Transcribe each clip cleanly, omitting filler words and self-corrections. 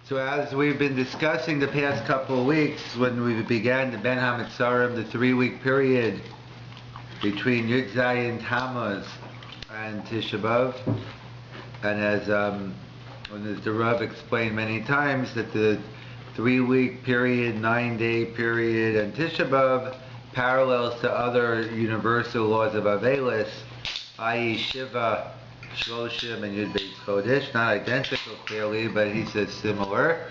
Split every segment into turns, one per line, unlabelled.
So as we've been discussing the past couple of weeks, when we began the Ben HaMetzarim, the 3-week period between Yud Zayin Tammuz and Tisha B'Av, and as the Rav explained many times, that the 3-week period, 9-day period, and Tisha B'Av parallels to other universal laws of Avelis, i.e. Shiva, Shloshim, and Yud Beis Chodesh, not identical clearly, but he says similar.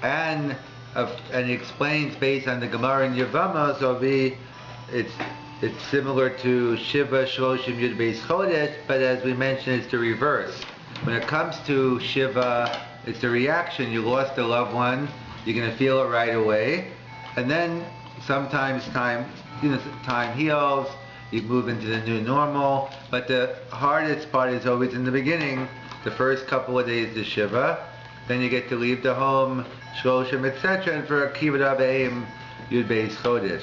And he explains based on the Gemara in Yevama, so it's similar to Shiva, Shloshim, Yud Beis Chodesh, but as we mentioned, it's the reverse. When it comes to Shiva, it's the reaction. You lost a loved one, you're going to feel it right away, and then sometimes time heals, you move into the new normal, but the hardest part is always in the beginning, the first couple of days is Shiva, then you get to leave the home, Shloshim, etc., and for Kibbud Aveim, Yud Beis Chodesh.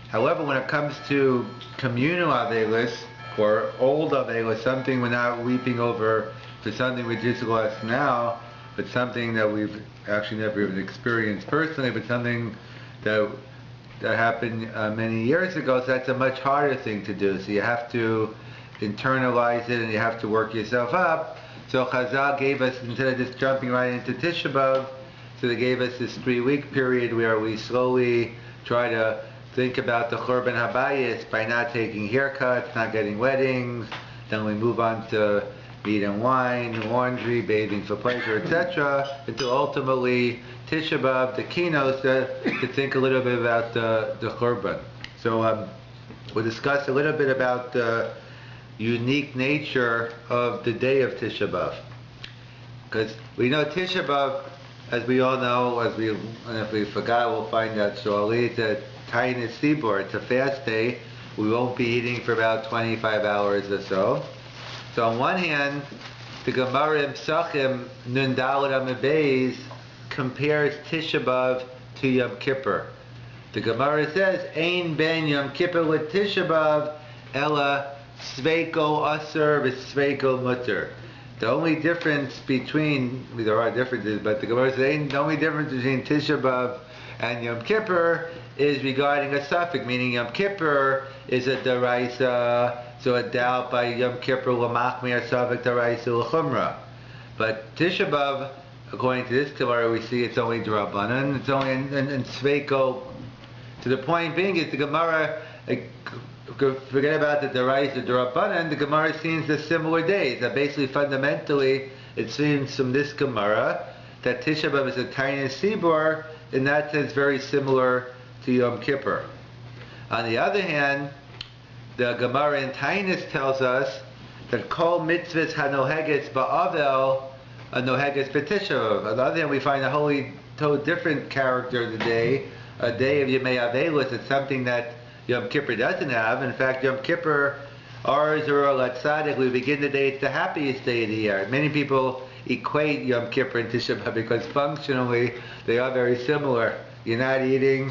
However, when it comes to communal Avelis, or old Avelis, something we're not weeping over for something we just lost now, but something that we've actually never even experienced personally, but something that happened many years ago, so that's a much harder thing to do. So you have to internalize it and you have to work yourself up. So Chazal gave us, instead of just jumping right into Tisha B'Av, so they gave us this 3-week period where we slowly try to think about the Churban Habayis by not taking haircuts, not getting weddings, then we move on to meat and wine, laundry, bathing for pleasure, etc., until ultimately Tisha B'Av, the keynote, to think a little bit about the Churban. So we'll discuss a little bit about the unique nature of the day of Tisha B'Av. Because we know Tisha B'Av, as we all know, and if we forgot, we'll find out shortly, it's a Tainus Sibor, it's a fast day. We won't be eating for about 25 hours or so. So on one hand, the Gemara in Psachim, Nun Daled Amud Beis, compares Tisha B'Av to Yom Kippur. The Gemara says, Ein ben Yom Kippur with Tisha B'Av, Ella Sveiko Aser v'Sveiko Mutter. The only difference between, there are differences, but the Gemara says, the only difference between Tisha B'Av and Yom Kippur is regarding a suffix, meaning Yom Kippur is a deraisa, so a doubt by Yom Kippur l'machmir savik deraisa l'chumra. But Tisha B'Av, according to this Gemara, we see it's only D'Rabbanan, it's only in Sveiko. To the point being is the Gemara, forget about the deraisa D'Rabbanan, the Gemara seems the similar days. That basically fundamentally, it seems from this Gemara that Tisha B'Av is a tiny sibor, in that sense very similar to Yom Kippur. On the other hand, the Gemara in Tainus tells us that Kol mitzvahs hanoheges ba'avel noheges b'Tisha B'Av. On the other hand, we find a wholly different character of the day, a day of Yemei Avelis. It's something that Yom Kippur doesn't have. In fact, Yom Kippur, ours or Latzadik, we begin the day, it's the happiest day of the year. Many people equate Yom Kippur and Tisha B'Av because functionally they are very similar. You're not eating,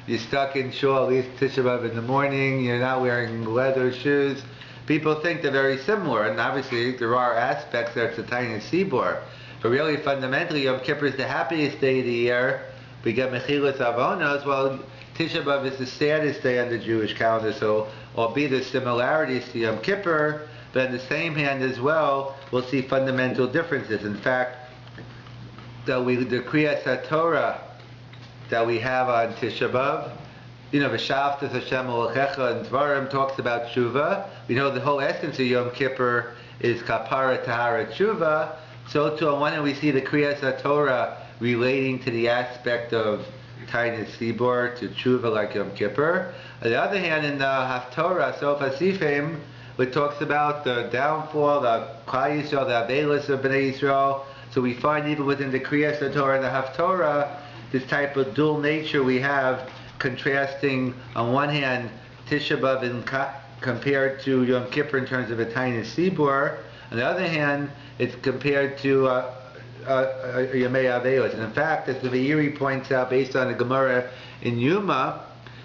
you're stuck in shul, at least Tisha B'Av in the morning, you're not wearing leather shoes. People think they're very similar, and obviously there are aspects that it's a tiny sibor. But really, fundamentally, Yom Kippur is the happiest day of the year. We get Mechilas Avonos, while Tisha B'Av is the saddest day on the Jewish calendar, so albeit there's similarities to Yom Kippur, but on the same hand as well, we'll see fundamental differences. In fact, the Kriyas HaTorah that we have on Tisha B'Av, V'shavtas Hashem Elokecha and Dvarim talks about Tshuva. We know the whole essence of Yom Kippur is Kapara Tahara Tshuva. So too on one hand we see the Kriyas HaTorah relating to the aspect of Tainus Sibor, to Tshuva like Yom Kippur. On the other hand, in the Haftorah, Sof HaSifim, which talks about the downfall, the Klal Yisrael, the Avelis of Bnei Yisrael. So we find even within the Kriyas HaTorah and the Haftorah, this type of dual nature we have, contrasting on one hand Tisha B'Av compared to Yom Kippur in terms of a tiny sibor. On the other hand, it's compared to Yemei Avelos. And in fact, as the Meiri points out, based on the Gemara in Yuma,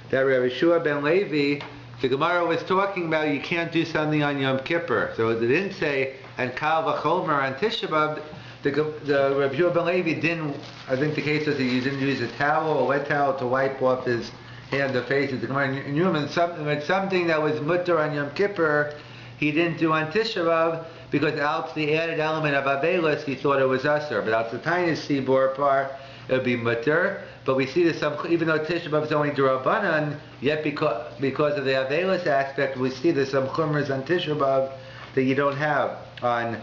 that Rabbi Shua ben Levi, the Gemara was talking about you can't do something on Yom Kippur. So it didn't say and Kal V'Chomer on Tisha B'Av. the Rabbi Ben Levi didn't, I think the case was that he didn't use a towel, a wet towel, to wipe off his hand or face. The Gemara in Newman, something that was mutter on Yom Kippur, he didn't do on Tisha B'Av, because out the added element of Avelis, he thought it was usher. But out the tiny Sibor part, it would be mutter. But we see that even though Tisha B'Av is only D'Rabbanan, yet because of the Avelis aspect, we see there's some chumras on Tisha B'Av that you don't have on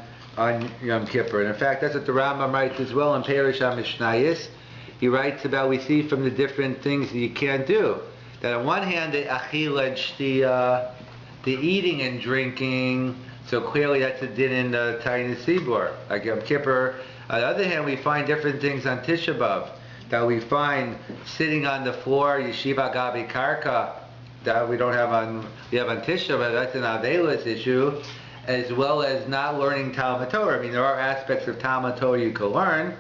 Yom Kippur. And in fact, that's what the Rambam writes as well in Perish HaMishnayos. He writes about, we see from the different things that you can't do, that on one hand, the achila and shtia, the eating and drinking, so clearly that's a din in the Tiny Sibor, like Yom Kippur. On the other hand, we find different things on Tisha B'Av, that we find sitting on the floor, yeshiva gabi karka, that we have on Tisha B'Av, that's an Avelis issue, as well as not learning Talmud Torah. I mean, there are aspects of Talmud Torah you can learn,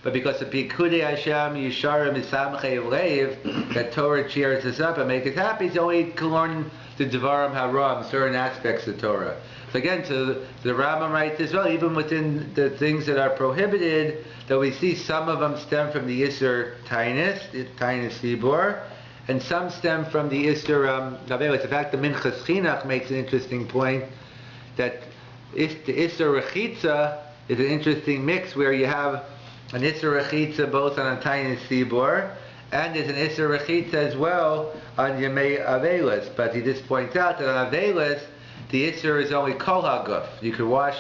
but because of Pikudei Hashem, Yisharim, Misamchei Leiv, that Torah cheers us up and makes us happy, so we can learn the Devarim Haram, certain aspects of Torah. So again, so the Rambam writes as well, even within the things that are prohibited, that we see some of them stem from the Isser Tainus, the Tainus Sibor, and some stem from the Isser Avelis. In fact, the Minchas Chinuch makes an interesting point, that the Isser Rechitza is an interesting mix where you have an Isser Rechitza both on a Tainus Sibor, and there's an Isser Rechitza as well on Yemei Avelis. But he just points out that on Avelis, the Isser is only Kol HaGuf. You could wash,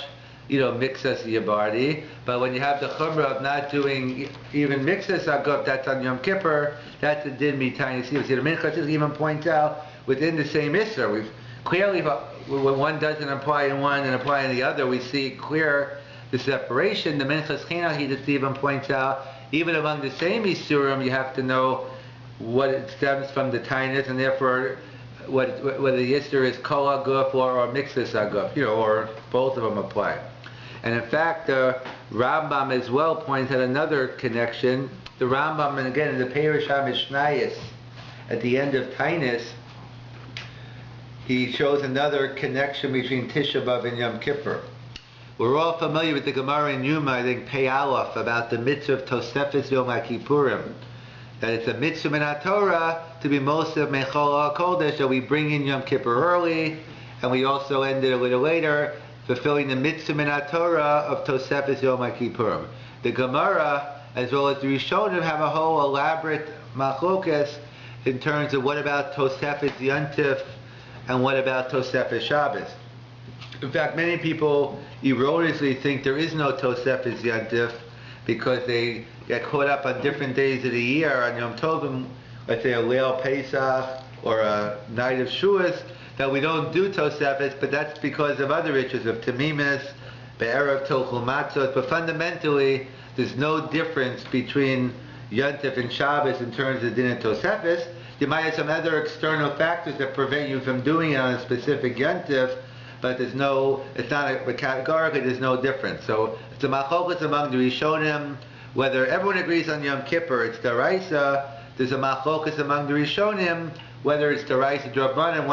mixas your body, but when you have the Chumrah of not doing even mixas HaGuf, that's on Yom Kippur, that's the Din Mitaynis Sibor. See, the Minchas even points out within the same Isser, we've clearly, when one doesn't apply in one and apply in the other, we see clear the separation. The Minchas Chinuch, he just even points out, even among the same Isurim, you have to know what it stems from the Tainus, and therefore whether the Isser is Kol HaGuf or Mixus HaGuf, or both of them apply. And in fact, the Rambam as well points out another connection. The Rambam, and again in the Perish HaMishnayos, at the end of Tainus, he shows another connection between Tisha B'Av and Yom Kippur. We're all familiar with the Gemara in Yuma, I think Pei Aleph, about the mitzvah of Tosefes Yom HaKippurim, that it's a mitzvah in Torah to be most of Mechol HaKodesh, so we bring in Yom Kippur early, and we also end it a little later, fulfilling the mitzvah in Torah of Tosefes Yom HaKippurim. The Gemara, as well as the Rishonim, have a whole elaborate machlokas in terms of what about Tosefes Yontif and what about Tosefes Shabbos. In fact, many people erroneously think there is no Tosefes Yontif because they get caught up on different days of the year, on Yom Tovim, let's say a Leil Pesach or a night of Shuas, that we don't do Tosefes, but that's because of other issues of Tamimis, Be'erev Tochul Matzot, but fundamentally there's no difference between Yontif and Shabbos in terms of Din and Tosefes. You might have some other external factors that prevent you from doing it on a specific Yontif, but categorically there's no difference. So it's a machlokas among the Rishonim, whether everyone agrees on Yom Kippur, it's Daraisa. There's a machlokas among the Rishonim, whether it's Daraisa D'Rabbanan.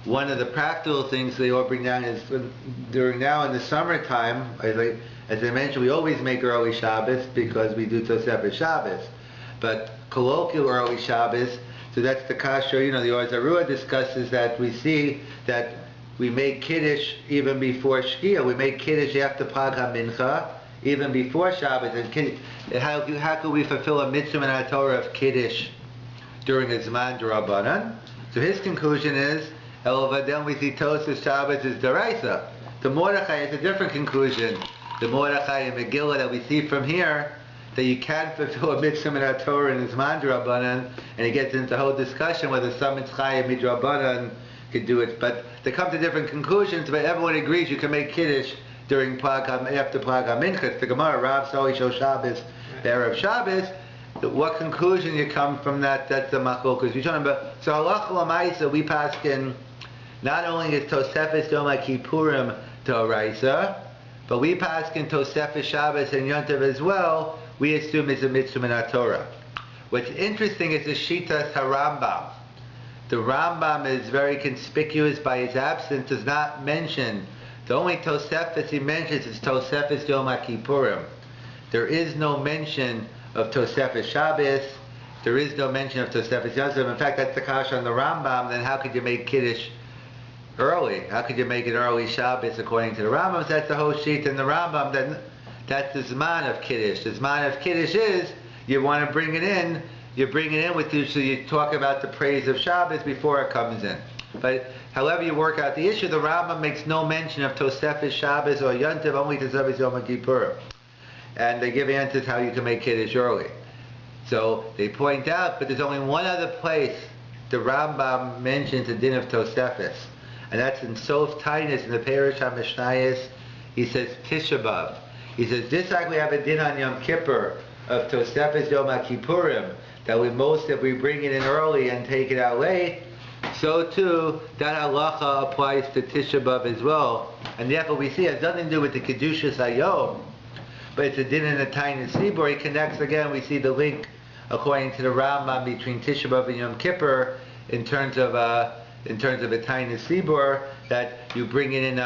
One of the practical things they all bring down is during now in the summertime, as I mentioned, we always make early Shabbos because we do Tosefes Shabbos, but colloquial early Shabbos, so that's the kasha. The Or Zarua discusses that we see that we make Kiddush even before Shkia. We make Kiddush after Pag HaMincha, even before Shabbos. And how could we fulfill a mitzvah in our Torah of Kiddush during a Zman D'Rabbanan? So his conclusion is, then we see Tosefes Shabbos is Daraisa. The Mordechai is a different conclusion. The Mordechai and Megillah that we see from here, that you can't fulfill a mitzvah in our Torah in Zman D'Rabbanan, and he gets into the whole discussion whether some mitzvah midrabbanan could do it. But they come to different conclusions, but everyone agrees you can make Kiddush during after Plag HaMincha. The Gemara, Rav Soli Shel Shabbos, Erev Shabbos. What conclusion you come from that? That's the machlokas. So halacha l'maisa, we paskin, not only is Tosefes Yom HaKippurim Toraisa, but we paskin Tosefes Shabbos and Yontiv as well. We assume is a mitzvah in our Torah. What's interesting is the Shitas HaRambam. The Rambam is very conspicuous by his absence, does not mention The only Tosefes he mentions is Tosefes Yom HaKippurim. There is no mention of Tosefes Shabbos. There is no mention of Tosefes Yosef. In fact, that's the kasha on the Rambam. Then how could you make Kiddush early? How could you make an early Shabbos according to the Rambam? So that's the whole sheet in the Rambam. Then that's the Zman of Kiddush. The Zman of Kiddush is you want to bring it in. You bring it in with you, so you talk about the praise of Shabbos before it comes in. But however you work out the issue, the Rambam makes no mention of Tosefes Shabbos or Yontiv, only Tosefes Yom Kippur. And they give answers how you can make Kiddush early. So they point out, but there's only one other place the Rambam mentions the din of Tosefes, and that's in Sof Tainus in the Parish HaMishnayos. He says Tisha B'Av. He says just like we have a din on Yom Kippur of Tosefes Yom Kippurim, that we bring it in early and take it out late, so too that halacha applies to Tisha B'Av as well. And therefore we see it has nothing to do with the Kedushas Hayom, but it's a din in the Tainus Sibor. He connects again. We see the link according to the Rambam between Tisha B'Av and Yom Kippur in terms of a Tainus Sibor, that you bring it in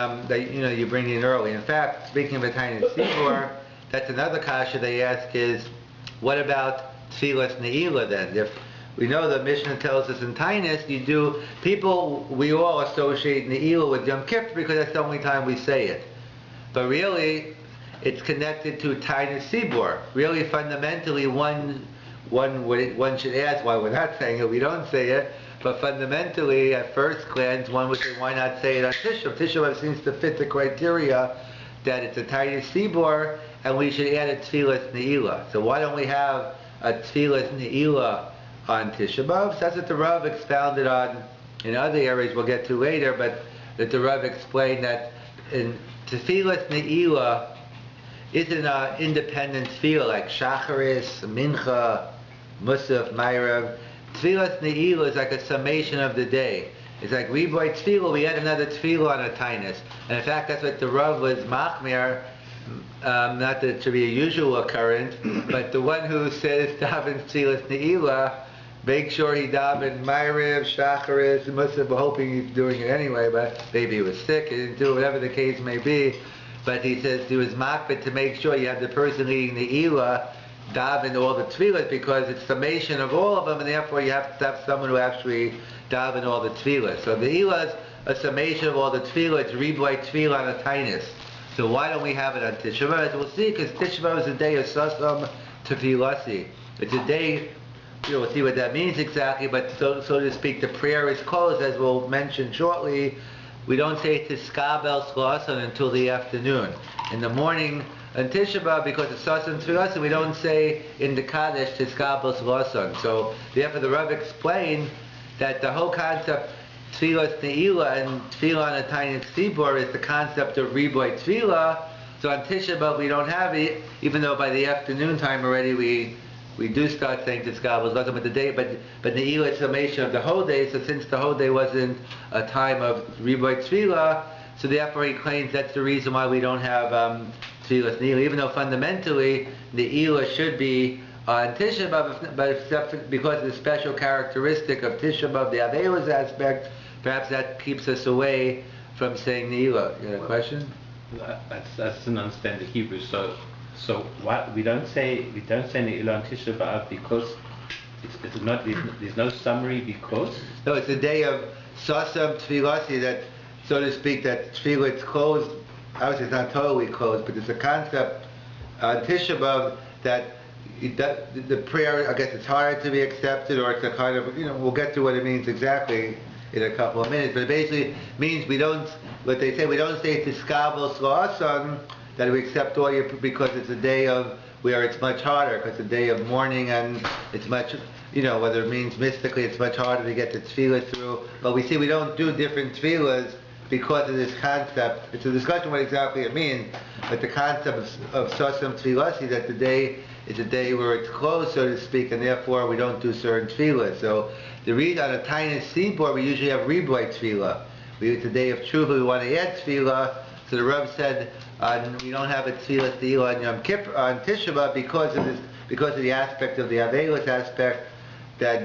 you bring it in early. In fact, speaking of a Tainus Sibor, that's another kasha they ask is, what about Tfilas Ne'ilah then? If we know the Mishnah tells us in Tainus, we all associate Ne'ilah with Yom Kippur because that's the only time we say it. But really, it's connected to Tainus Sibor. Really, fundamentally, one should ask why we're not saying it. We don't say it, but fundamentally, at first glance, one would say, why not say it on Tisha B'Av? Tisha B'Av seems to fit the criteria that it's a Tainus Sibor, and we should add a Tfilas Ne'ilah. So why don't we have a Tfilas Ne'ilah on Tisha B'Av? So that's what the Rav expounded on in other areas we'll get to later, but that the Rav explained that in Tfilas Ne'ilah isn't an independent tefillah like Shacharis, Mincha, Musaf, Ma'ariv. Tfilas Ne'ilah is like a summation of the day. It's like we buy tefillah, we add another tefillah on a tainus. And in fact, that's what the Rav was machmir. Not that it should be a usual occurrence, but the one who says daven Tfilas Ne'ilah, make sure he daven Ma'ariv, Shacharis, Musaf. We're hoping he's doing it anyway, but maybe he was sick, he didn't do it, whatever the case may be. But he says he was makbid to make sure you have the person leading the Elah daven all the tefillahs, because it's summation of all of them, and therefore you have to have someone who actually daven all the tefillahs. So the Elah is a summation of all the tefillah. It's reblay tefillah on a tainus. So why don't we have it on Tisha B'Av? As we'll see, because Tisha B'Av is a day of sasam tefillasi. It's a day, we'll see what that means exactly, but so to speak, the prayer is closed, as we'll mention shortly. We don't say Tiskabel Slasan until the afternoon. In the morning, on Tisha B'Av, because it's Sasan Tfilasan, we don't say in the Kaddish Tiskabel Slasan. So therefore the Rav explained that the whole concept Tfilas Ne'ilah and Tfilah on a Tainus Sibor is the concept of Riboy Tfilah. So on Tisha B'Av we don't have it, even though by the afternoon time already we do start saying Tiskabel Slasan, but the day, but Ne'ilah is summation of the whole day. So since the whole day wasn't a time of Riboy Tfilah, so therefore he claims that's the reason why we don't have Tfilas Ne'ilah, even though fundamentally Ne'ilah should be on Tisha B'Av, but because of the special characteristic of Tisha B'Av, the Avelos aspect, perhaps that keeps us away from saying Ne'ilah. You got a question?
That's an understand the Hebrew. So what we don't say Ne'ilah on Tisha B'Av because it's not, there's no summary because?
No, it's a day of Sasam Tfilasi, that, so to speak, that Tfilah is closed. Obviously it's not totally closed, but it's a concept on Tisha B'Av that the prayer, I guess it's hard to be accepted, or it's a kind of, we'll get to what it means exactly in a couple of minutes, but it basically means we don't say Tiskabel Slasan, that we accept all your, because it's a day of, where it's much harder, because it's a day of mourning, and it's much, whether it means mystically, it's much harder to get the tefillah through, but we see we don't do different tefillahs because of this concept. It's a discussion what exactly it means, but the concept of Sasam Tfilasi, that the day is a day where it's closed, so to speak, and therefore we don't do certain tefillah. So the read on a Tainus Sibor, we usually have Riboy Tefillah. It's a day of Tshuva, we want to add tefillah. So the Rav said we don't have a Tfilas Ne'ilah on Yom Kippur, on Tisha B'Av, because of the aspect of the Avelos aspect, that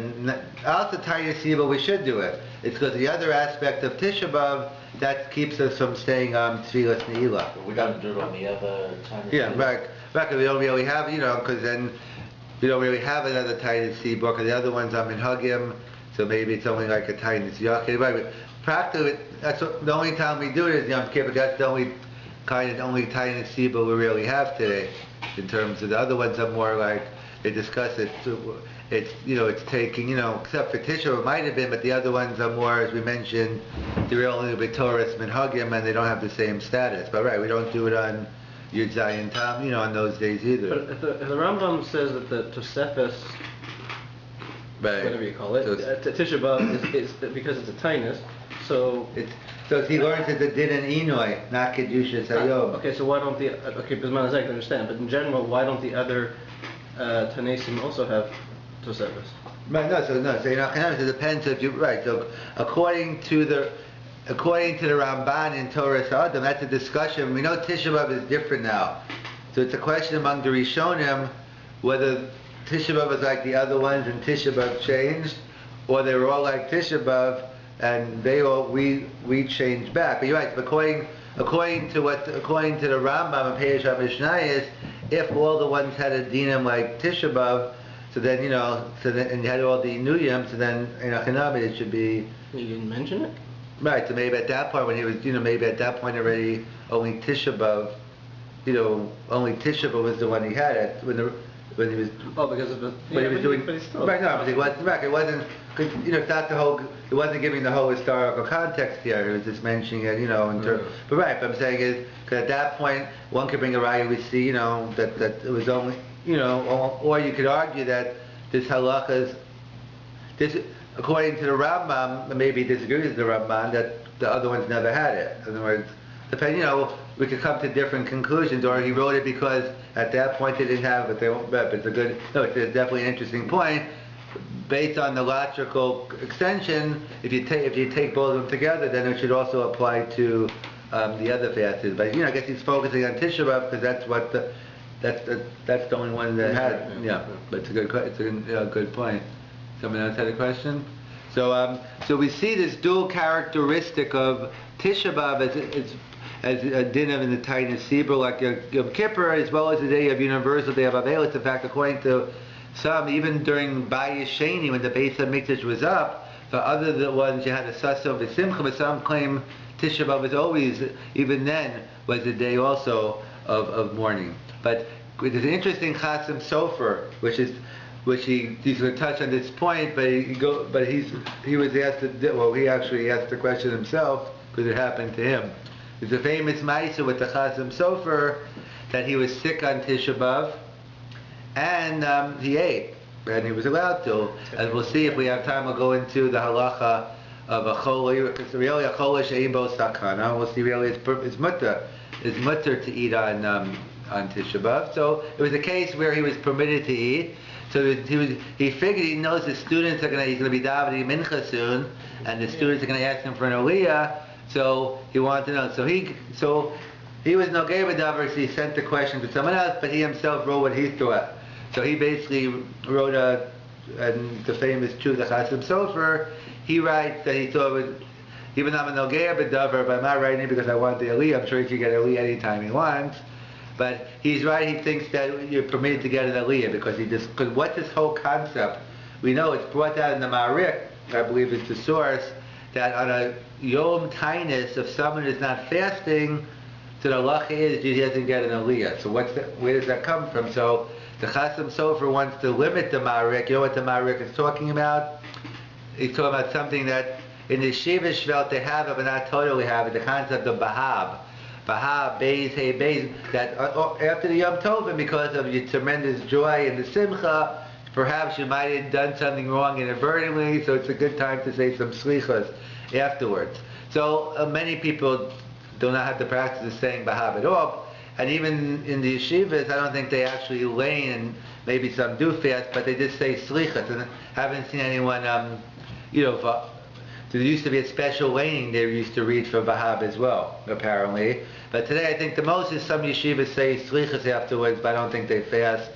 also Tainus Sibor we should do it. It's because the other aspect of Tisha B'Av that keeps us from staying on Tfilas Ne'ilah.
We don't do it on the other time.
Yeah, right. We don't really have, because then we don't really have another Tainus Sibor, because the other ones are Minhagim, so maybe it's only like a Tainus Yachid. Right, but practically, the only time we do it is Yom Kippur. That's the only Tainus Sibor we really have today. In terms of the other ones are more like, they discuss it, it's taking, except for Tisha, it might have been, but the other ones are more, as we mentioned, they're only B'Toras Minhagim, and they don't have the same status. But right, we don't do it on Yud Zayin Tam, on those days either.
But if the Rambam says that the Tosefes,
right,
whatever you call it, Tisha B'Av is because it's a Tainus, so
he learns that the Din and Inoy, not Kedushas Hayom.
Okay, so why don't Bisman I can understand, but in general, why don't the other Tanesim also have Tosefes?
Right, so it depends if you, right, so according to the Ramban in Torah Adam, that's a discussion. We know Tisha B'Av is different now. So it's a question among the Rishonim whether Tisha B'Av is like the other ones and Tisha B'Av changed, or they were all like Tisha B'Av and we changed back. But you're right, according to the Rambam and Peirush HaMishnah is, if all the ones had a dinam like Tisha B'Av, so then, and you had all the Inuyim, so then, it should be...
You didn't mention it?
Right, so maybe at that point when he was, maybe at that point already, only Tisha B'Av, only Tisha B'Av was the one he had when he was...
Oh, because of the...
When he was doing...
But still...
Right, no, but it wasn't, cause, it's not the whole, it wasn't giving the whole historical context here, it was just mentioning it, but right, but I'm saying is, because at that point, one could bring a raya, we see, that it was only, or you could argue that this halakha is, according to the Rambam, maybe disagrees with the Rambam, that the other ones never had it. In other words, we could come to different conclusions, or he wrote it because at that point they didn't have it, but it's it's definitely an interesting point. Based on the logical extension, if you take both of them together, then it should also apply to the other fasts. But I guess he's focusing on Tisha B'Av because that's the only one that had. Yeah, but it's a good point. Someone else had a question? So we see this dual characteristic of Tisha B'Av as a din of in the Tainus Sibor, like Yom Kippur, as well as the day of Universal Day of Avelis. In fact, according to some, even during Bayis Sheni, when the Beis HaMikdash was up, for other the ones you had a Sasa V'Simcha, but some claim Tisha B'Av was always, even then, was a day also of mourning. But there's an interesting Chasim Sofer, which he's going to touch on this point, but he was asked he actually asked the question himself because it happened to him. There's a famous Maisa with the Chasim Sofer that he was sick on Tisha B'Av, and he ate, and he was allowed to. As we'll see if we have time, we'll go into the halacha of a choli, because really a choli she'ein bo sakana. We'll see really it's mutter to eat on Tisha B'Av. So it was a case where he was permitted to eat. So he figured he knows the students he's going to be davening mincha soon, and the students are going to ask him for an aliyah. So he wanted to know. So he was no gay davar, so he sent the question to someone else, but he himself wrote what he thought. So he basically wrote and the famous the Chasim Sofer, he writes that he thought it would, even though I'm a no gay davar, but I'm not writing it because I want the aliyah. I'm sure he can get aliyah anytime he wants. But he's right, he thinks that you're permitted to get an aliyah because what this whole concept, we know it's brought out in the Ma'arik, I believe it's the source, that on a Yom Tainus, if someone is not fasting, so the halacha is he doesn't get an aliyah. So where does that come from? So the Chasim Sofer wants to limit the Ma'arik. You know what the Ma'arik is talking about? He's talking about something that in the Shiva Shvelt they have it, but not totally have it, the concept of Bahab. Bahab, Beis, Hey, Beis, that after the Yom Tovim, because of your tremendous joy and the Simcha, perhaps you might have done something wrong inadvertently, so it's a good time to say some slichas afterwards. So many people do not have the practice of saying Bahab at all, and even in the yeshivas, I don't think they actually lane, and maybe some do fast, but they just say slichas, and I haven't seen anyone, there used to be a special laning they used to read for Bahab as well, apparently. But today I think the most is some yeshivas say slichas afterwards, but I don't think they fast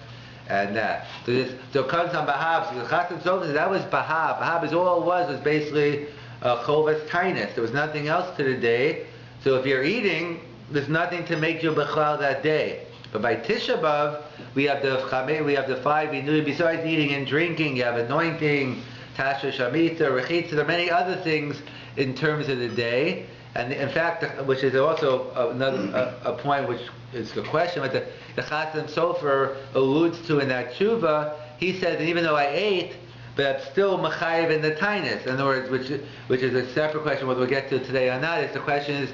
and that. So it comes on Bahab. So the Chasim Sofer, that was Bahab. Bahab is all it was basically chovas tainus. There was nothing else to the day. So if you're eating, there's nothing to make you bechlal that day. But by Tisha B'Av, we have the 5 inui. Besides eating and drinking, you have anointing, tasha shamita, rechitza. There are many other things in terms of the day. And in fact, which is also another a point which is a question, but the Chasam Sofer alludes to in that tshuva. He says, and even though I ate, but I'm still mechayev in the tainus. In other words, which is a separate question, whether we'll get to today or not. The question is,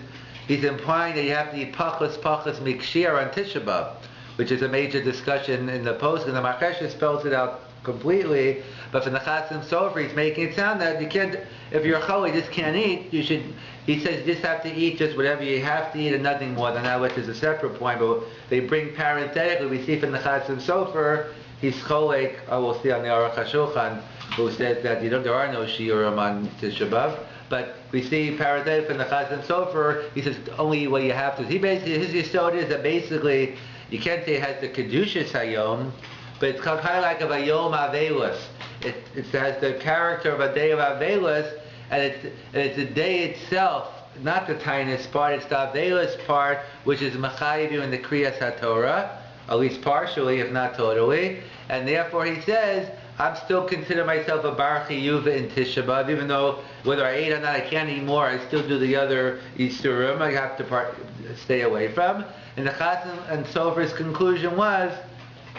he's implying that you have to eat pachas mikshir on Tisha B'Av, which is a major discussion in the post, and the Marchesha spells it out completely. But from the Chasam Sofer, he's making it sound that you can't, if you're a chol, you just can't eat. You should. He says you just have to eat just whatever you have to eat and nothing more than that, which is a separate point. But they bring parenthetically, we see from the Chasam Sofer, he's cholek. We'll see on the Aruch HaShulchan, who says that there are no shiurim on Tisha B'Av. But we see parenthetically from the Chasam Sofer, he says only what you have to. He basically, his yesod is that basically you can't say it has the kedushas hayom, but it's kind of like a Vayom Avelus. It has the character of a day of Avelus, and it's the day itself, not the tainus part, it's the Avelus part, which is Mechayiv you in the Kriyas HaTorah, at least partially, if not totally. And therefore he says, I'm still consider myself a Bar Chiyuva in Tisha B'Av, even though whether I ate or not, I can't eat more, I still do the other Yisurim I have to stay away from. And the Chasam and Sofer's conclusion was,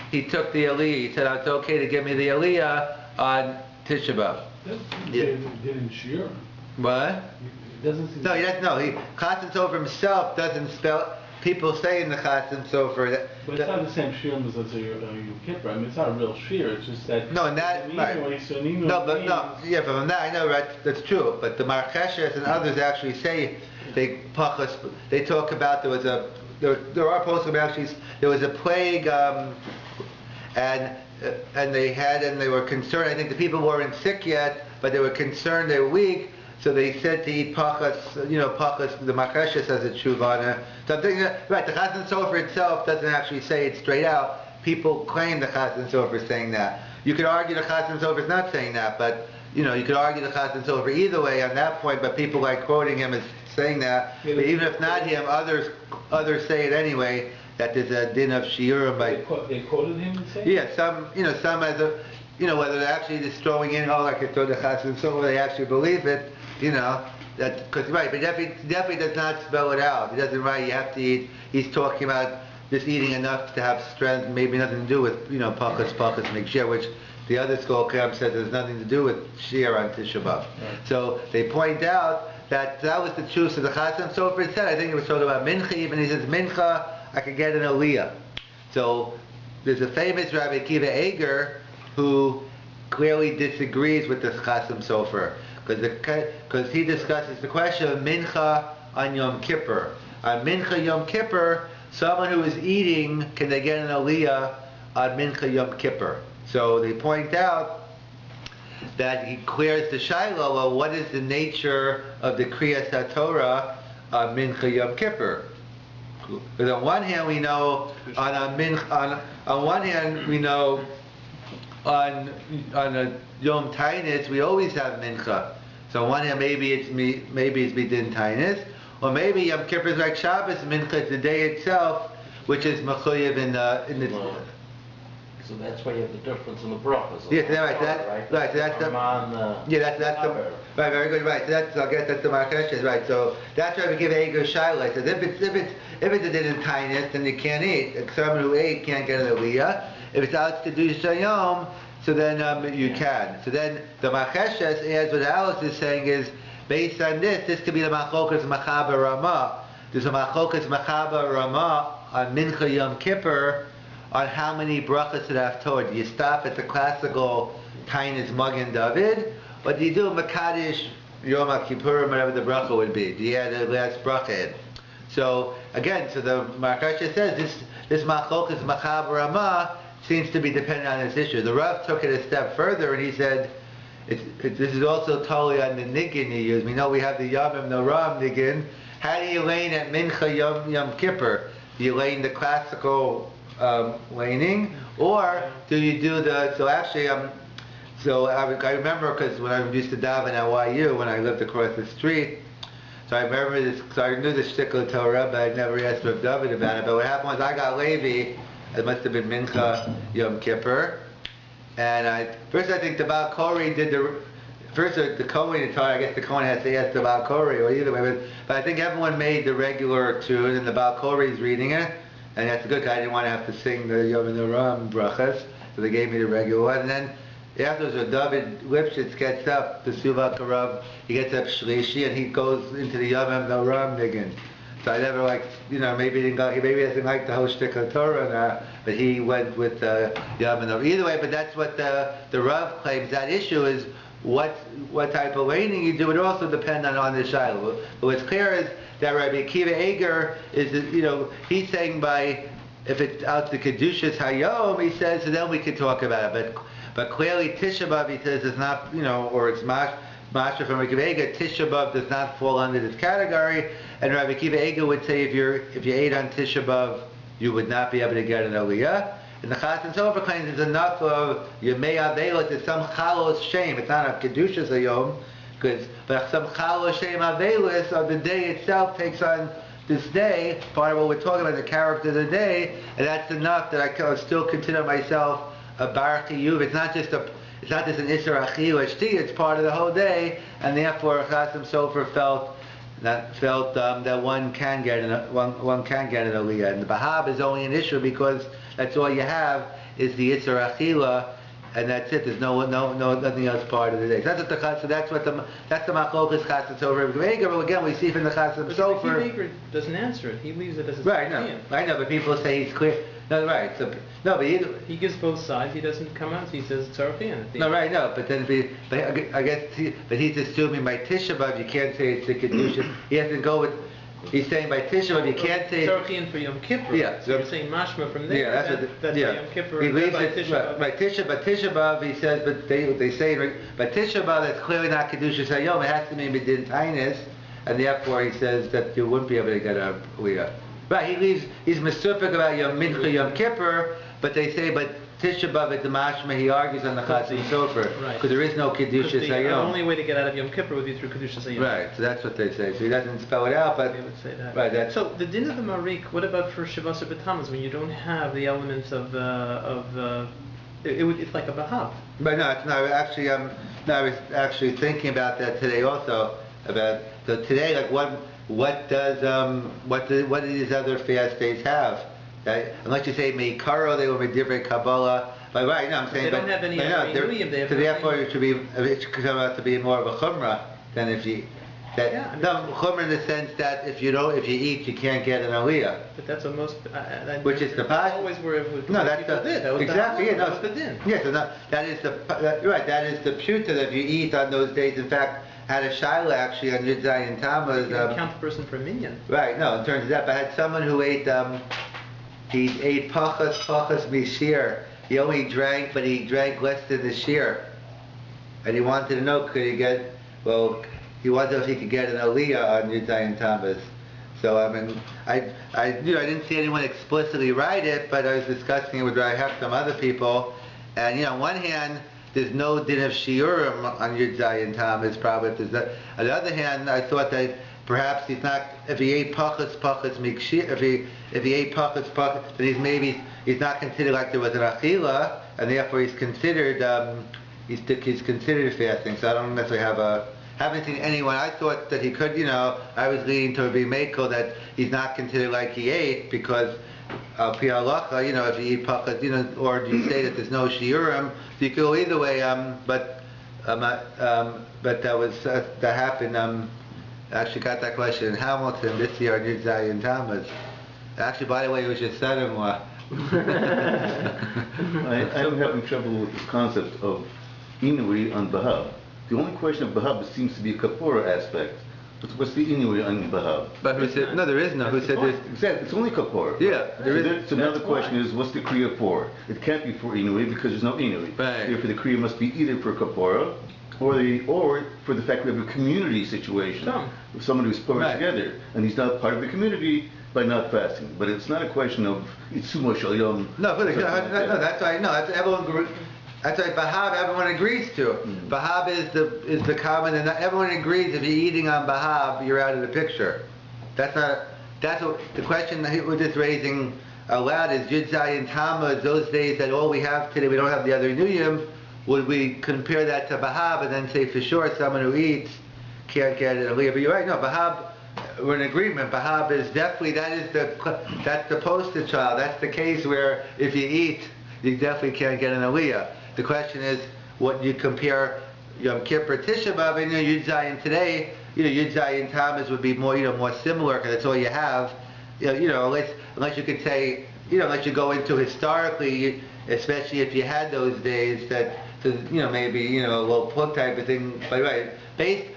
he took the Aliyah. He said, it's okay to give me the Aliyah on Tisha B'Av.
Didn't shear?
What?
It doesn't seem.
No, he doesn't. No, Chasam Sofer himself doesn't spell. People say in the Chasam Sofer that.
But it's not the same shear as a Yom Kippur. I mean, it's not a real shear. It's just that.
No, and that. Right. No, but no. Yeah, but from that I know, right? That's true. But the Marcheshes and others actually say they talk about there are posts about actually there was a plague. And they were concerned. I think the people weren't sick yet, but they were concerned. They were weak, so they said to eat pachas. Pachas. The Marchesha says it's shuvana. So I'm thinking, right? The Chasam Sofer itself doesn't actually say it straight out. People claim the Chasam Sofer is saying that. You could argue the Chasam Sofer is not saying that, but you could argue the Chasam Sofer either way on that point. But people like quoting him as saying that. But even if not him, others say it anyway. That there's a din of shiurim by.
They quoted him saying?
Yeah, some as a, whether they're actually just throwing in, like I told the Chasam Sofer, they actually believe it, that, because, right, but definitely does not spell it out. He doesn't write, you have to eat. He's talking about just eating enough to have strength, maybe nothing to do with, pachas mikshir, which the other school camp says there's nothing to do with shir on Tisha B'Av. Right. So they point out that was the truth. So the Chasam Sofer said, I think it was talking about mincha, even he says mincha, I could get an aliyah. So there's a famous Rabbi Akiva Eger who clearly disagrees with this Chasam Sofer because he discusses the question of mincha on Yom Kippur. On mincha Yom Kippur, someone who is eating, can they get an aliyah on mincha Yom Kippur? So they point out that he clears the Shiloh. Well, what is the nature of the Kriyas HaTorah on mincha Yom Kippur? Because on one hand we know on a Yom Tainus we always have mincha. So on one hand maybe it's midin Tainus, or maybe Yom Kippur is like Shabbos mincha, it's the day itself, which is mechuyev in the.
So that's why you have the difference in the brachas.
Yes, right. That's the. Right, very good. Right, so that's the Marcheshes. Right, so that's why we give Eger Shaila. So if it's a din in Tainus, then you can't eat. Someone who ate can't get an aliyah. If it's out to do Shayom, so then you can. So then the Marcheshes adds what Alice is saying is based on this could be the Machokas Machaba Ramah. There's a Machokas Machaba Ramah on Mincha Yom Kippur. On how many brachas to have Torah. Do you stop at the classical Tainus Magen David, or do you do Makadish Yom HaKippurim, whatever the bracha would be? Do you add the last bracha in? So again, the Marchesha says this Machokas Machab Ramah seems to be dependent on this issue. The Rav took it a step further and he said this is also totally on the niggin you use. We know we have the Yamim Noram niggin. How do you lane at Mincha Yom Kippur? Do you lane the classical laning, or do you do the? So actually, So I remember, because when I used to daven at YU, when I lived across the street, so I remember this, so I knew the shtickle Torah, but I never asked Rav David about it. But what happened was I got Levi, it must have been Mincha Yom Kippur, and first I think the Baal Kori did the Kohen taught, I guess the Kohen has to ask the Baal Kori, or either way, but I think everyone made the regular tune, and the Baal Kori is reading it, and that's good, because I didn't want to have to sing the Yom Ram brachas, so they gave me the regular one, and then afterwards, David Lipschitz gets up, the Suva Karav, he gets up Shlishi, and he goes into the Yom Ram Niggin. So I never maybe he didn't go, maybe he doesn't like the whole shtick of Torah now, but he went with Yom Ram. Either way, but that's what the Rav claims. That issue is what type of laning you do. It also depends on the shiloh. But what's clear is that Rabbi Akiva Eger is, he's saying if it's out the Kedushas Hayom, he says, so then we could talk about it. But clearly Tisha B'Av, he says, is not, or it's Masha from Rabbi Akiva Eger, Tisha B'Av does not fall under this category. And Rabbi Akiva Eger would say if you ate on Tisha B'Av, you would not be able to get an Aliyah. And the Chassan Sofer claims there's enough of Yemei Avelos, there's some Chalos shame. It's not a Kedushas Hayom, but some Chalos shame Avelos of the day itself takes on this day, part of what we're talking about, the character of the day, and that's enough that I can still consider myself a Bar Chiyuv. It's not just an Isser Achil Shti, it's part of the whole day, and therefore Chasam Sofer felt that one can get an Aliyah. And the Bahab is only an issue because that's all you have is the Isser Achila, and that's it. There's nothing else part of the day. So that's what that's the Machlokas Chasam Sofer. But again, we see from the Chasam Sofer.
But Akiva doesn't answer it. He leaves it as a
right. No, I know, but people say he's clear. No, right. So no, but
he gives both sides. He doesn't come out. He says it's Tzarafian.
No, right. No, but then I guess he's assuming by Tisha B'Av you can't say it's the Kedusha. He has to go with. He's saying by Tisha B'Av you can't say
Tzarafian for Yom Kippur.
Yeah.
So you're saying Mashma from there.
Yeah,
that's Yom Kippur.
He leaves
by
it
Tisha B'Av.
by Tisha B'Av. He says, but they say by Tisha B'Av that's clearly not Kedusha Hayom. It has to be Medin Tainis, and therefore he says that you wouldn't be able to get a Aliyah. Right, he's misupik about Yom Mincha Yom Kippur, but they say, but Tisha B'Av at the Mashma, he argues on the Chasam Sofer, because there is no Kedushas Hayom.
The only way to get out of Yom Kippur would be through Kedushas Hayom.
Right, so that's what they say. So he doesn't spell it out, but
they would say that.
Right, that's
so the din of the Marik. What about for Shavasar B'Tammuz when you don't have the elements of it's like a Bahab.
But no, it's not actually. I was actually thinking about that today also. So today, like what do these other fast days have? Unless you say Meikaro, they will be different Kabbalah. But right, no, I'm saying.
They don't have any Inuyim.
So therefore, it should come out to be more of a Chumrah than if you. Chumrah in the sense that if you eat, you can't get an Aliyah.
But that's what most.
Which is the past.
Always where
no, that's
people did. That was
exactly.
That was the din.
Yes, that is the right. That is the pshuta that if you eat on those days. In fact, had a shaila actually on Yud Zayin Tammuz.
You can count the person for a minyan.
Right. No, in terms of that, but I had someone who ate. He ate pachas mishir. He only drank, but he drank less than the shir. And he wanted to know, he wondered if he could get an aliyah on Yud Zayin Tammuz. So I mean, I didn't see anyone explicitly write it, but I was discussing it with some other people. And on one hand, there's no din of shiurim on Yud Zayin Tammuz probably. On the other hand, I thought that perhaps he's not. If he ate pachas mikshir, if he ate pachas, then he's not considered like there was an achila, and therefore he's considered fasting. So I don't necessarily haven't seen anyone. I thought that he could. I was leaning to be Meiko that he's not considered like he ate because pi halacha. If you eat pachas, or do you say that there's no shiurim? So you could go either way. But that happened. I actually got that question in Hamilton this year on Yud Zayin Tammuz. Actually, by the way, it was your son-in-law.
I'm having trouble with this concept of Inui on Bahab. The only question of Bahab seems to be a Kapora aspect. What's the Inui on Bahab?
But who said, no, there is no. Who said this?
Exactly, it's only Kapora.
Yeah, there is.
So now the question is, what's the Kriya for? It can't be for Inui because there's no Inui.
Right.
Therefore, the Kriya must be either for Kapora or for the fact we have a community situation with someone who's put together, and he's not part of the community by not fasting. But it's not a question of Itsumo Shalyom.
No, that's right. No, that's everyone. That's right. Bahab, everyone agrees to. Bahab is the common, and everyone agrees if you're eating on Bahab, you're out of the picture. That's what the question that we're just raising aloud is Yud Zayin Tammuz, those days that all we have today, we don't have the other Nuyim, would we compare that to Bahab and then say for sure someone who eats can't get an Aliyah? But you're right, no, Bahab, we're in agreement. Bahab is definitely, that's the poster child. That's the case where if you eat, you definitely can't get an Aliyah. The question is, what you compare Yom Kippur, Tisha B'Av, and Yud Zayin today, Yud Zayin Tammuz would be more, more similar, because that's all you have. Unless you could say, unless you go into historically, especially if you had those days that, maybe, a low plug type of thing, but right.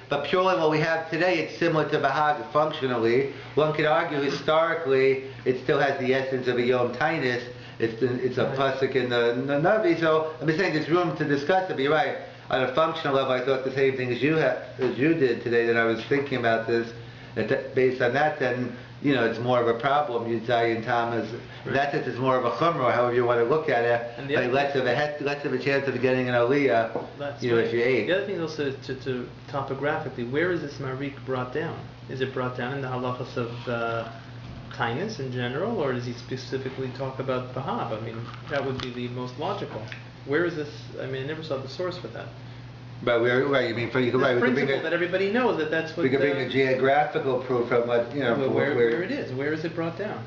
But purely what we have today, it's similar to Bahag functionally. One could argue historically, it still has the essence of a Yom Tainus. It's a pasuk in the Navi. So I'm just saying there's room to discuss it. But you're right. On a functional level, I thought the same thing as you did today. That I was thinking about this. Based on that, then it's more of a problem. Yud Zayin Tammuz. That's it. It's more of a chumrah, however you want to look at it. And like less of a chance of getting an aliyah. If you ate.
The other thing also is to topographically, where is this marik brought down? Is it brought down in the halachas of kindness in general, or does he specifically talk about Bahab? I mean, that would be the most logical. Where is this? I mean, I never saw the source for that.
But right, you mean for you could
the principle that everybody knows that's what.
We could bring a geographical proof from what
where it is. Where is it brought down?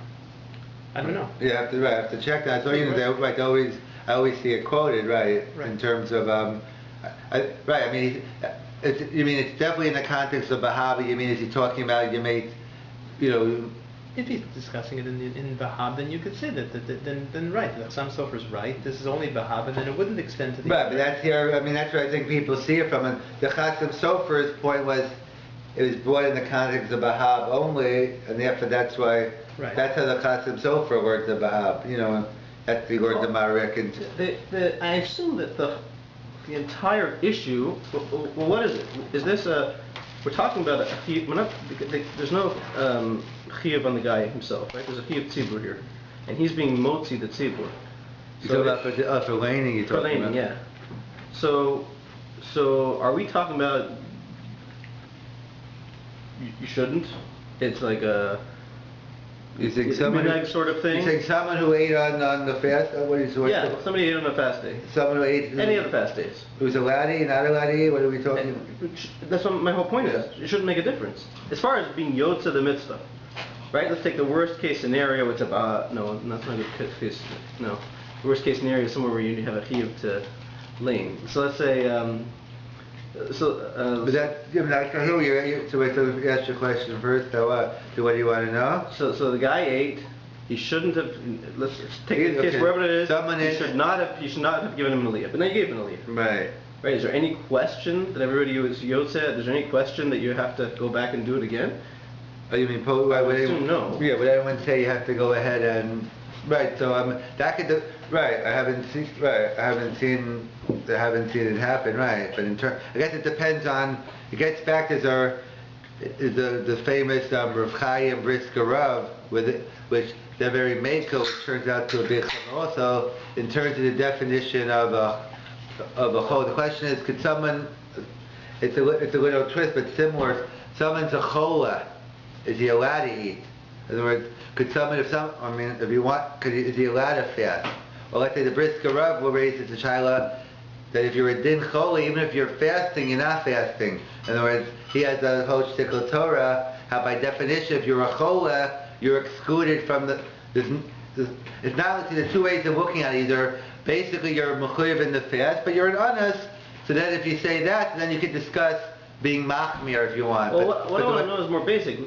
I don't know.
You have to check that. So I always see it quoted right. In terms of right. I mean, it's definitely in the context of Bahab. You mean is he talking about you made,
If he's discussing it in Bahab, then you could say that. Then right, some Sofer's right. This is only Bahab, and then it wouldn't extend to the.
Right, but that's here. I mean, that's where I think people see it from. And the Chasim Sofer's point was, it was brought in the context of Bahab only, and therefore that's why.
Right.
That's how the Chasim Sofer words of Bahab. And that's the word of Marek. And
I assume that the entire issue. Well, what is it? Is this a? We're talking about there's no chiyuv on the guy himself, right? There's a chiyuv tzibur here, and he's being motzi the tzibur.
So for laning, you're talking about.
Yeah. So are we talking about? You shouldn't. It's like a.
You think someone
sort of thing?
You think someone who ate on the fast? What is what?
Yeah, somebody ate on a fast day.
Someone who ate
any of the fast days.
Who's a laddie, not a laddie? What are we talking?
That's what my whole point is. It shouldn't make a difference as far as being yotza the mitzvah, right? Let's take the worst case scenario. It's about no, that's not a good case. No, the worst case scenario is somewhere where you have a chiyuv to lane. So let's say.
But that, so we ask your question first. So, what do you want to know?
So the guy ate. He shouldn't have. Let's take the case wherever it is. You should not have given him an aliyah. But now you gave him an aliyah.
Right.
Right. Is there any question that everybody was yotze? Is there any question that you have to go back and do it again?
Oh, you mean
no?
Yeah, but everyone say you have to go ahead and right. So that could. Right, I haven't seen it happen. Right, but I guess it depends on. It gets back to the famous Rav Chaim Brisker Rav, which they're very mako, which turns out to a big also in terms of the definition of a whole. The question is, could someone? It's a little twist, but similar. Someone's a chola. Is he allowed to eat? In other words, could someone, if you want, is he allowed to fast? Or let's say the Brisker Rav will raise it to Shaila that if you're a din choli, even if you're fasting, you're not fasting. In other words, he has a whole shtickle Torah, how by definition, if you're a chola, you're excluded from it's not like the two ways of looking at it. Either basically you're mechuyev in the fast, but you're an honest. So then if you say that, then you can discuss being machmir if you want.
Well, what I want to know is more basic.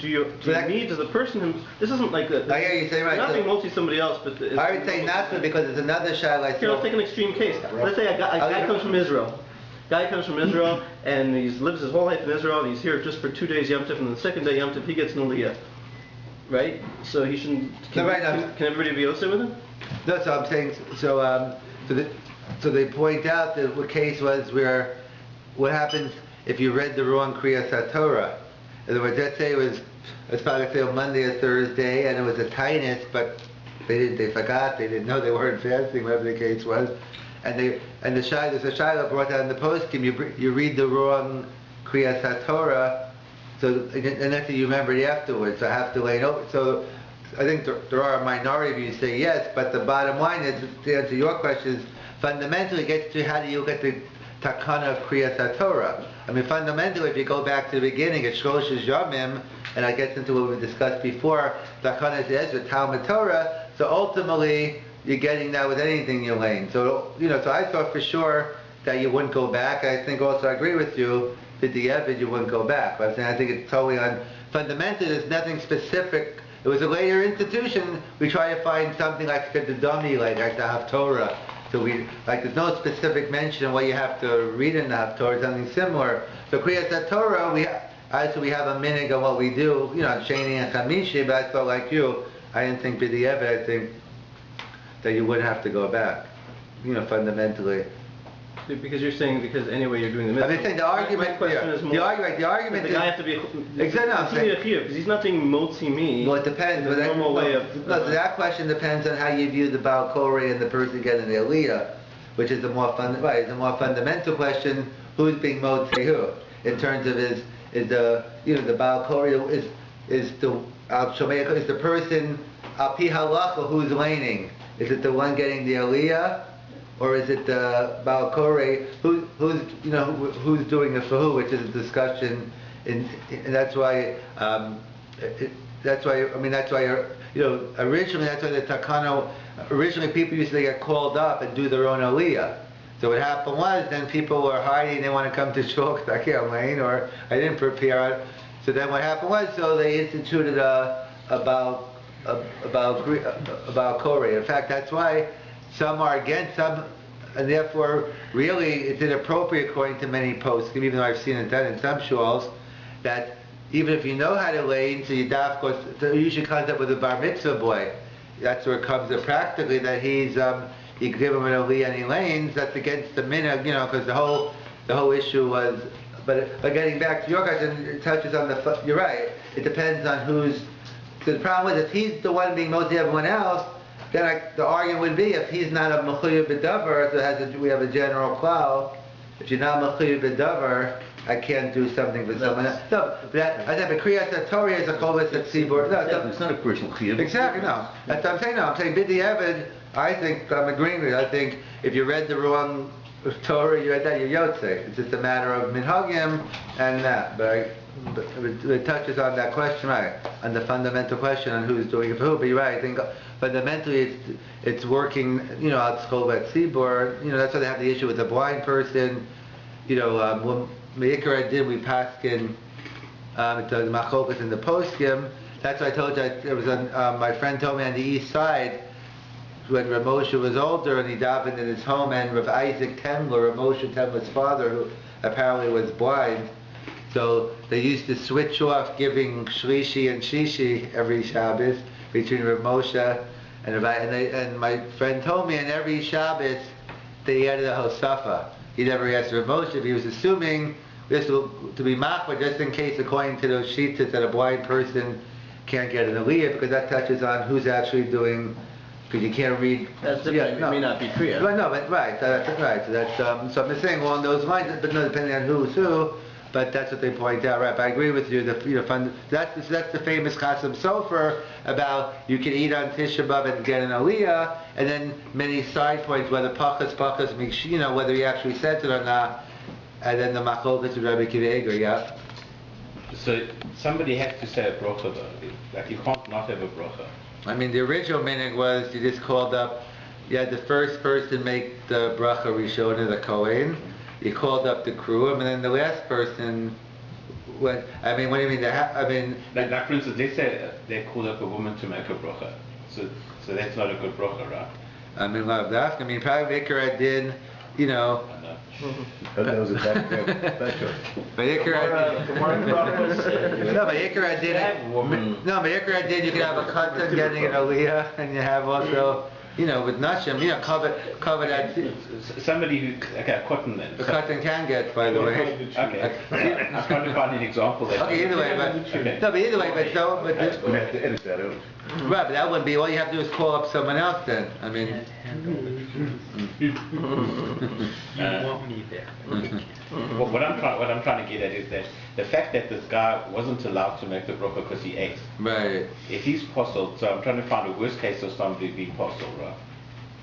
Do you need, does the person who, this isn't like a,
I hear you say right.
Not being multi somebody else, but
I would say not to, because it's another shayla.
Here, let's take an extreme case. Let's say a guy comes from Israel. Guy comes from Israel and he lives his whole life in Israel and he's here just for 2 days Yom Tov, and the second day Yom Tov he gets an aliyah. Right? So he shouldn't. Can everybody be also with him?
No, so I'm saying so they point out that the case was where what happens if you read the wrong Kriyas HaTorah. In other words, let's say it was probably on Monday or Thursday, and it was a tinus, but they forgot, they didn't know they weren't fasting, whatever the case was. and the there's a Shiloh brought down in the poskim, you read the wrong Kriyas HaTorah, so, and that's what you remember it afterwards, so I have to lay it over. So I think there are a minority of you who say yes, but the bottom line is, to answer your question, is fundamentally it gets to how do you get the takana of Kriyas HaTorah. I mean, fundamentally, if you go back to the beginning, at Shlosh Yomim, and I get into what we discussed before, takana is Ezra, Talmud Torah, so ultimately, you're getting that with anything you're laying. So, so I thought for sure that you wouldn't go back. I think also I agree with you, that the evidence you wouldn't go back. But I think it's totally fundamentally, there's nothing specific. It was a later institution. We try to find something like the dummy later, like the Haftorah. So there's no specific mention of what you have to read in the Haftorah, something similar. So Kriyas HaTorah, we have a minhag of what we do, Sheni and Chamishi, but I felt like you, I didn't think B'di'evet, I think that you wouldn't have to go back, fundamentally.
Because you're saying anyway you're doing the mitzvah.
I'm saying the argument.
My question is more,
the argument.
The guy has to be
exactly
because he's not being motzi me.
Well, it depends.
The normal way of.
That question depends on how you view the Baal Koreh and the person getting the Aliyah, which is the more fundamental question. Who's being motzi who? In terms of is the Baal Koreh is the person al pi halacha who's laning? Is it the one getting the Aliyah? Or is it the Baal Koreh who's doing it for who, which is a discussion, and that's why originally the Takano originally people used to get called up and do their own Aliyah. So what happened was then people were hiding, they want to come to shul because I can't lane or I didn't prepare. So then what happened was they instituted a Baal Koreh. In fact, that's why. Some are against some, and therefore, really, it's inappropriate according to many posts. Even though I've seen it done in some shuls, that even if you know how to lane, so it usually comes up with a bar mitzvah boy. That's where it comes up practically that you can give him an aliyah and he lanes. That's against the minhag, because the whole issue was. But getting back to your question, it touches on you're right. It depends on who's. Because the problem is if he's the one being mostly everyone else. Then the argument would be if he's not a mechuyev b'davar, so we have a general cloud. If you're not mechuyev b'davar, I can't do something for someone else. No, but I think the Kriyas HaTorah is a cholas at tzibur. No,
it's not a personal chiyuv.
Exactly, no. That's what I'm saying. No, I'm saying b'di'evet. I think I'm agreeing with you. I think if you read the wrong Torah, you read that you're yotze. It's just a matter of minhagim and that. But it touches on that question, right? On the fundamental question on who's doing it for who. But you're right. I think fundamentally it's working. At Cholat Tzibur. That's why they have the issue with the blind person. When Meikar did, we paskin the machokas in the poskim. That's why I told you. There was my friend told me on the east side when Rav Moshe was older and he davened in his home, and Rav Isaac Temler, Rav Moshe Temler's father, who apparently was blind. So they used to switch off giving Shlishi and Shishi every Shabbos between Rav Moshe and Rabbi. And my friend told me, in every Shabbos they added a Hosafa. He never asked Rav Moshe, he was assuming this to be machmir just in case, according to those sheets, that a blind person can't get an aliyah, because that touches on who's actually doing. Because you can't read.
That's different. It may not be clear.
Right, no, but right. That's right. So that's so I'm just saying along those lines, but no, depending on who's who. But that's what they point out, right? But I agree with you. That's the famous Chasam Sofer about you can eat on Tisha B'av and get an aliyah, and then many side points whether pachas whether he actually said it or not, and then the machlokas with Rabbi Akiva Eiger, yeah.
So somebody has to say a bracha though. Like you can't not have a bracha.
I mean, the original minhag was you just called up. You had the first person make the bracha rishona, the Kohen. You called up the crew, and then the last person went. I mean, what do you mean?
Like for instance, they say they called up a woman to make a bracha. So that's not a good bracha, right?
I mean, that's. I mean, probably Ikra did.
That was a back choice.
But Ikra did. No, but Ikra did. No, but Ikra did. You can have a katan getting an aliyah, and you have also. With Nashim, cover that.
Somebody who, cotton then.
The cotton can get, by the way.
Okay. I'm trying to find an example that.
Okay, either way, but
we have to edit that out.
Right, but that wouldn't be, all you have to do is call up someone else then. I mean.
You want me there.
What I'm trying to get at is that the fact that this guy wasn't allowed to make the bracha because he ate.
Right.
If he's postled, so I'm trying to find a worst case of somebody being postled, right?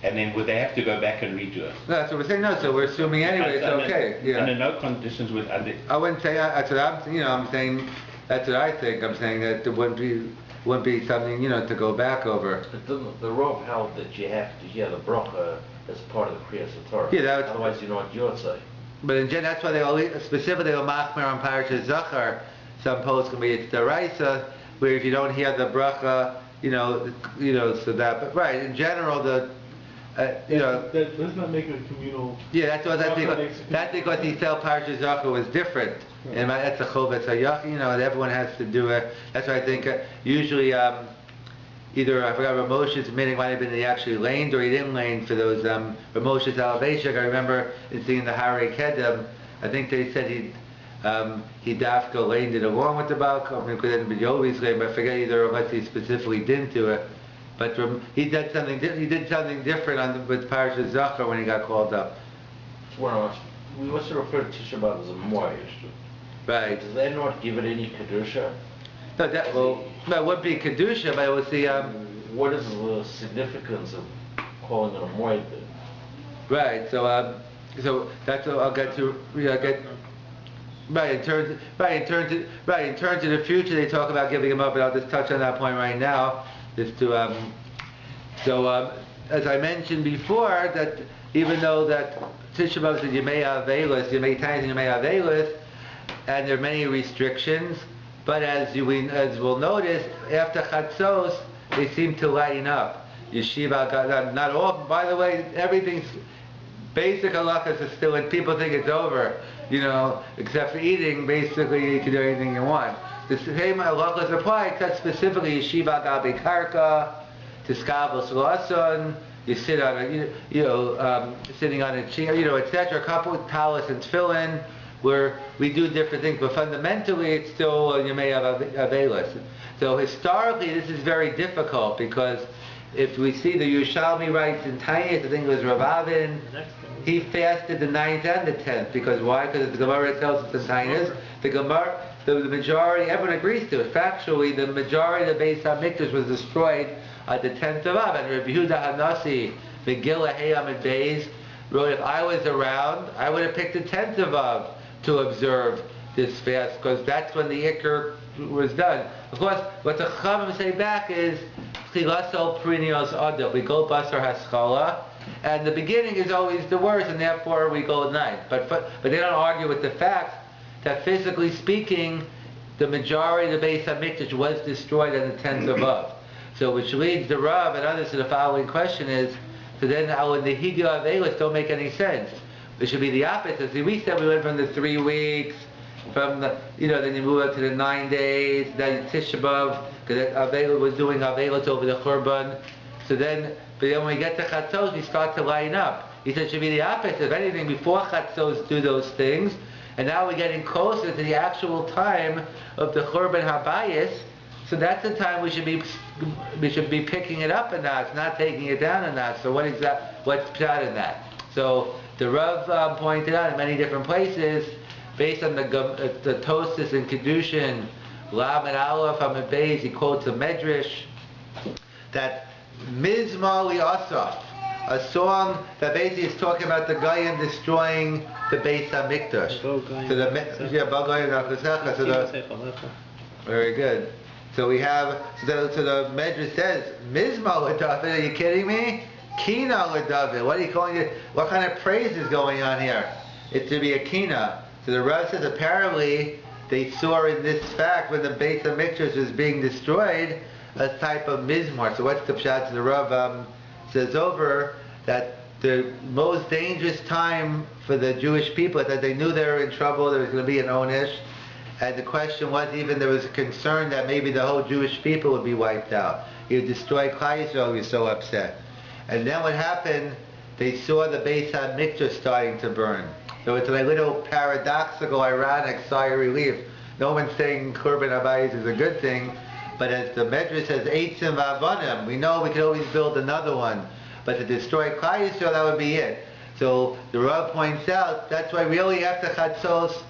And then would they have to go back and redo it?
No, that's what we're saying. No, so we're assuming anyway it's okay. Yeah.
Under no conditions would under.
I wouldn't say that's what I'm saying. That's what I think. I'm saying that there wouldn't be something to go back over.
But the Rav held that you have to hear the bracha as part of the Kriyas Torah.
Yeah, that was,
otherwise you're not Yotzei.
but in general, that's why they always specifically on Machmer on Parashat Zachar. Some posts can be it's deraisa, where if you don't hear the bracha, so that. But right, in general,
Let's not make it a communal.
Yeah, that's because he felt Parashat Zachar was different. And that's a chovetz hayach, everyone has to do it. That's why I think usually either I forgot Ramos's meaning might have been he actually laned or he didn't lane for those Ramos's elevation. I remember seeing the Harei Kedem. I think they said he dafka laned it along with the Balkov. It could have been Yovi's lane, but I forget either unless he specifically didn't do it. But he did something different with Parashat Zachar when he got called up.
Well, we also refer to Tisha B'Av as a Moed.
Right.
Does that not give it any Kedusha?
No, it would be Kedusha, but it was the...
what is the significance of calling it a Moed then?
Right, so that's what I'll get to... Right, in terms of the future, they talk about giving them up, but I'll just touch on that point right now. Just to... as I mentioned before, that even though that Tisha B'Av said Yemei Avelis, Yemei Tainis and Yemei Avelis, and there are many restrictions, but as we'll notice, after Chatzos, they seem to lighten up. Yeshiva, not all, by the way, everything's, basic halachas is still, and people think it's over, except for eating, basically you can do anything you want. The same halachas apply, except specifically Yeshiva Gabi Karka, Tiskavos Lawson, you sit on sitting on a chair, etc. A couple of talis and tefillin, where we do different things, but fundamentally it's still you may have avelis. So historically, this is very difficult because if we see the Yerushalmi writes in Tainis, I think it was Rav Avin, he fasted the 9th and the 10th because why? Because the Gemara tells us in Tainis, the Gemara, the majority, everyone agrees to it. Factually, the majority of the Beis HaMikdash was destroyed on the 10th of Av, and Rabbi Yehuda Hanasi, Megillah Hayam and Beis, wrote, if I was around, I would have picked the 10th of Av to observe this fast, because that's when the Iker was done. Of course, what the Chachamim say back is, Chilasol Prinios Adil, we go Basar Haskalah, and the beginning is always the worst, and therefore we go 9th. But they don't argue with the fact that physically speaking, the majority of the Beis HaMikdash was destroyed on the 10th of Av. So which leads the Rav and others to the following question is, so then how the Higil Avelis don't make any sense. It should be the opposite. See, we said we went from the 3 weeks, from the, then you move up to the 9 days, then Tisha B'Av, because Avelis was doing Avelis over the Churban. So then, but then when we get to Chatzos, we start to line up. He said it should be the opposite. If anything, before Chatzos do those things, and now we're getting closer to the actual time of the Churban Habayis, so that's the time we should be picking it up a notch, not taking it down a notch. So what's pshat in that? So the Rav pointed out in many different places, based on the Tosas and Kedushin, Lam and Aleph Amid Beis, he quotes a Medrash that Mizmor Li'asaf, a song that basically is talking about the Goyim destroying the Beis HaMikdash. Very good. So we have, so the Medrash says, Mizmor L'David, are you kidding me? Kina L'David, what are you calling it? What kind of praise is going on here? It should be a Kina. So the Rav says apparently they saw in this fact when the Beis HaMikdash was being destroyed a type of Mizmor. So what's the pshat? So the Rav says over that the most dangerous time for the Jewish people, that they knew they were in trouble, there was going to be an Onish, and the question was even there was a concern that maybe the whole Jewish people would be wiped out. He would destroy Klal Yisrael, he was so upset. And then what happened, they saw the Beis HaMikdash starting to burn. So it's a little paradoxical, ironic sigh of relief. No one's saying Korban Habayis is a good thing, but as the Medrash says, Eitzim V'Avonim, we know we can always build another one. but to destroy Klal Yisrael, that would be it. So the Rav points out, that's why really after Chatzos,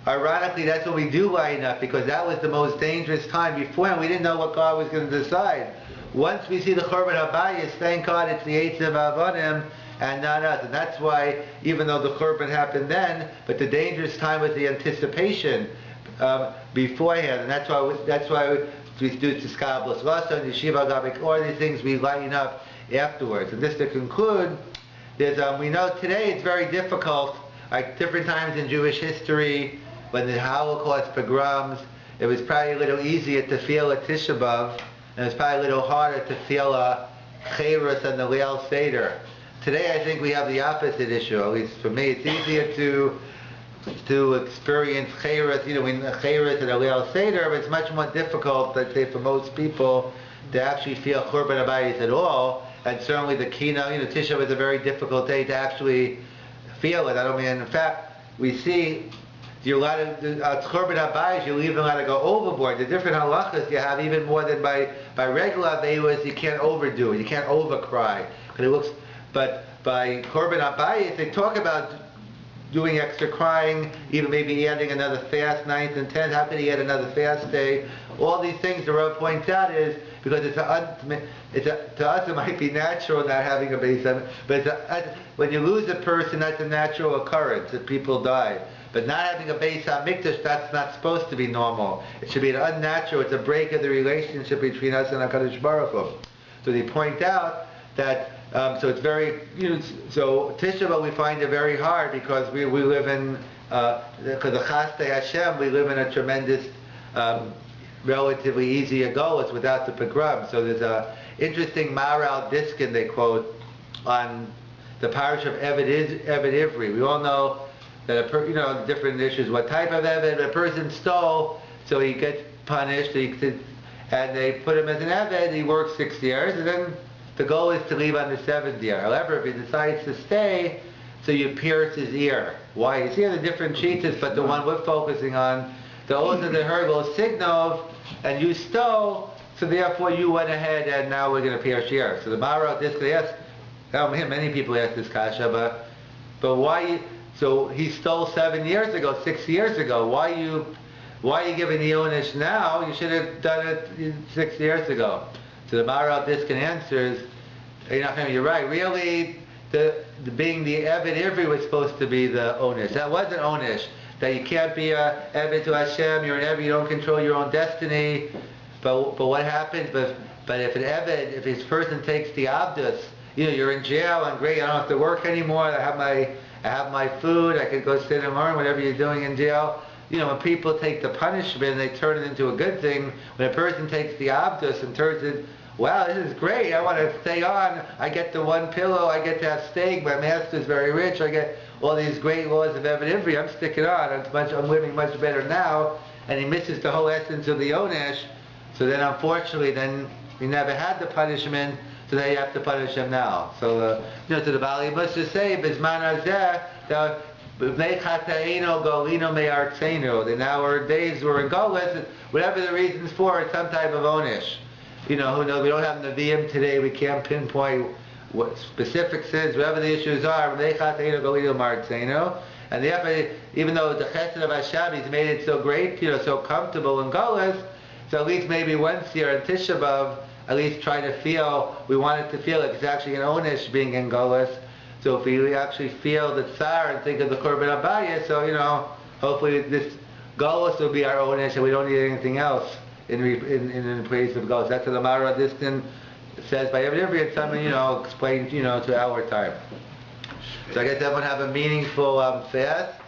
ironically, that's what we do line up, because that was the most dangerous time before, and we didn't know what God was going to decide. Once we see the Churban HaBayis, thank God it's the Eitzim Avonim and not us. And that's why, even though the Churban happened then, but the dangerous time was the anticipation beforehand. And that's why we do Tzkablos Rasa and Yeshiva Gabik, all these things we line up afterwards. And just to conclude, there's, we know today it's very difficult, like different times in Jewish history, when the Holocaust pogroms, it was probably a little easier to feel a Tisha B'Av, and it's probably a little harder to feel a Chayrus and the Leil Seder. Today I think we have the opposite issue, at least for me. It's easier to experience Chayrus, when a Chayrus and a Leil Seder, but it's much more difficult, I'd say, for most people to actually feel Churban HaBayis at all. And certainly the Kina, Tisha was a very difficult day to actually feel it. In fact, we see you're allowed to, Churban HaBayis, you're even allowed to go overboard. The different halachas you have, even more than by regular Avelos, you can't overdo it, you can't overcry. But by Churban HaBayis, they talk about doing extra crying, even maybe adding another fast, 9th and 10th. How could he add another fast day? All these things the Rav points out is because to us it might be natural not having a Beis Hamikdash, but when you lose a person, that's a natural occurrence that people die. But not having a Beis Hamikdash, that's not supposed to be normal. It should be an unnatural. It's a break of the relationship between us and HaKadosh Baruch Hu. So they point out that so it's very, so Tisha B'Av we find it very hard because we live in, because the Chastei Hashem, we live in a tremendous, relatively easy agolus without the pogrom. So there's a interesting Maharal Diskin they quote on the parish of Eved Ivri. We all know that different issues, what type of Eved, a person stole, so he gets punished, and they put him as an Eved, he works 6 years, and then the goal is to leave on the 7th year. However, if he decides to stay, so you pierce his ear. Why? You see the different cheetahs, but the one we're focusing on, the oath of the Hergel Signov, and you stole, so therefore you went ahead and now we're going to pierce your ear. So the Maharal Diskin asks, many people ask this kasha, but why? So he stole 7 years ago, 6 years ago. Why are you giving the Onish now? You should have done it 6 years ago. So the Maharal Diskin answers, you're right. Really, being the Eved Ivri was supposed to be the Onish. That wasn't Onish. That you can't be a Eved to Hashem. You're an Eved. You don't control your own destiny. But what happens? But if an Eved, if this person takes the Abdus, you're in jail and great. I don't have to work anymore. I have my food. I can go sit and learn whatever you're doing in jail. When people take the punishment, they turn it into a good thing. When a person takes the Abdus and turns it, wow, this is great, I want to stay on, I get the one pillow, I get to have steak, my master's very rich, I get all these great laws of Eved Ivri, I'm sticking on, I'm living much better now, and he misses the whole essence of the Onesh, so then unfortunately, he never had the punishment, so then you have to punish him now. So, to the Bali must just say, Bizman Hazeh, in our days we're in Golas, whatever the reasons for it, some type of Onish. Who knows, we don't have Nevi'im today, we can't pinpoint what specific sins, whatever the issues are, and therefore, even though the Chesed of Hashem, He's made it so great, so comfortable in Golas, so at least maybe once a year in Tisha B'Av, at least try to feel, we want it to feel like it's actually an Onish being in Golas. So if we actually feel the tsar and think of the Churban HaBayis, so hopefully this Golos will be our Onish and we don't need anything else in the praise of Golos. That's what the Maharal Diskin says by Eved Ivri, and something, explained, to our time. So I guess everyone have a meaningful fast.